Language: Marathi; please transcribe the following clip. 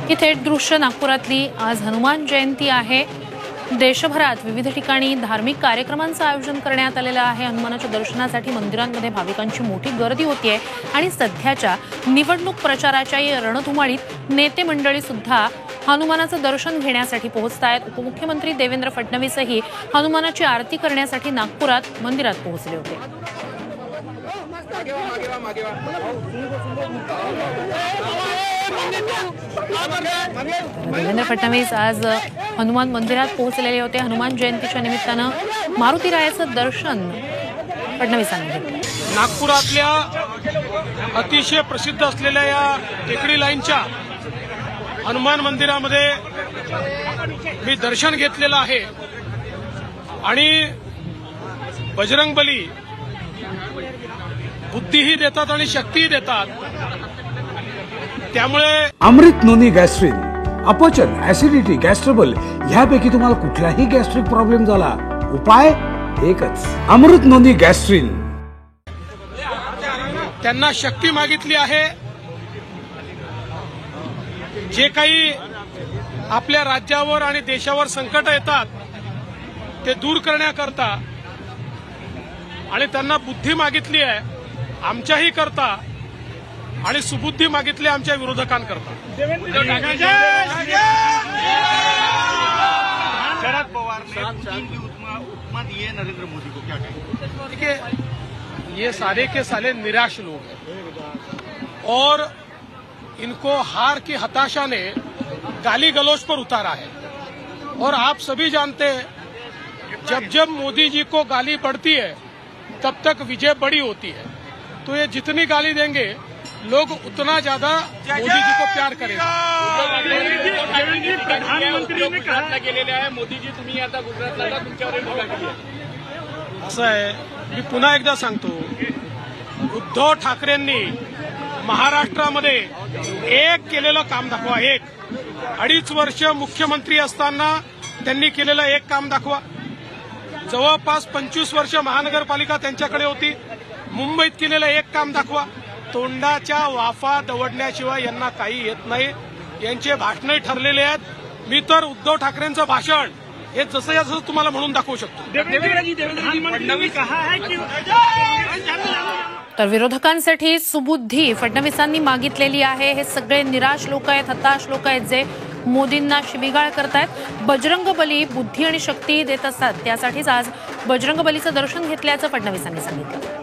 ही थेट दृश्य नागपुरातली आज हनुमान जयंती आहे। देशभरात विविध ठिकाणी धार्मिक कार्यक्रमांचं आयोजन करण्यात आलेलं आहे। हनुमानाच्या दर्शनासाठी मंदिरांमध्ये भाविकांची मोठी गर्दी होतीये आणि सध्याच्या निवडणूक प्रचाराच्या या रणधुमाळीत नेते मंडळी सुद्धा हनुमानाचं दर्शन घेण्यासाठी पोहोचतायत। उपमुख्यमंत्री देवेंद्र फडणवीसही हनुमानाची आरती करण्यासाठी नागपुरात मंदिरात पोहोचले होते। देवेंद्र फडणवीस आज हनुमान मंदिरात पोहोचलेले होते। हनुमान जयंतीच्या निमित्तानं मारुती रायाचं दर्शन फडणवीसांनी घेतलं। नागपुरातल्या अतिशय प्रसिद्ध असलेल्या या टेकडी लाईनच्या हनुमान मंदिरामध्ये मी दर्शन घेतलेलं आहे आणि बजरंगबली बुद्धीही देतात आणि शक्तीही देतात। त्यामुळे अमृत नोनी गॅस्ट्रिन, अपचन, ऍसिडिटी, गॅस्ट्रबल ह्यापैकी तुम्हाला कुठलाही गॅस्ट्रिक प्रॉब्लेम झाला, उपाय एकच, अमृत नोनी गॅस्ट्रिन। त्यांना शक्ती मागितली आहे। जे काही आपल्या राज्यावर आणि देशावर संकट येतात ते दूर करण्याकरता, आणि त्यांना बुद्धी मागितली आहे आमच्याही करता आणि सुबुद्धी मागितली आमच्या विरोधकांकरता। शरद पवार ने उपमा दी है नरेंद्र मोदी को, क्या कहेंगे? देखिए, ये सारे के सारे निराश लोग हैं और इनको हार की हताशा ने गाली गलौज पर उतारा है। और आप सभी जानते हैं जब जब मोदी जी को गाली पड़ती है तब तक विजय बड़ी होती है। तो ये जितनी गाली देंगे लोग उतना ज्यादा मोदी जी को प्यार करेंगे। प्रधानमंत्री ने कहा गेलेले आहे, मोदी जी तुम्ही आता गुजरातला तुमच्यावर टीका केली आहे। असं आहे, मी पुन्हा एकदा सांगतो, उद्धव ठाकरेंनी महाराष्ट्रामध्ये एक केलेलं काम दाखवा। एक 2.5 वर्ष मुख्यमंत्री असताना त्यांनी केलेलं एक काम दाखवा। जवळपास 25 वर्ष महानगरपालिका त्यांच्याकडे होती, मुंबईत केलेलं एक काम दाखवा। तोंडाच्या वाफा दवडण्याशिवाय यांना काही येत नाही। यांचे भाषणही ठरलेले आहेत। मी तर उद्धव ठाकरेंचं भाषण हे जसं जसं तुम्हाला म्हणून दाखवू शकतो। तर विरोधकांसाठी सुबुद्धी फडणवीसांनी मागितलेली आहे। हे सगळे निराश लोक आहेत, हताश लोक आहेत जे मोदींना शिवीगाळ करतायत। बजरंगबली बुद्धी आणि शक्ती देत असतात, त्यासाठीच आज बजरंगबलीचं दर्शन घेतल्याचं फडणवीसांनी सांगितलं।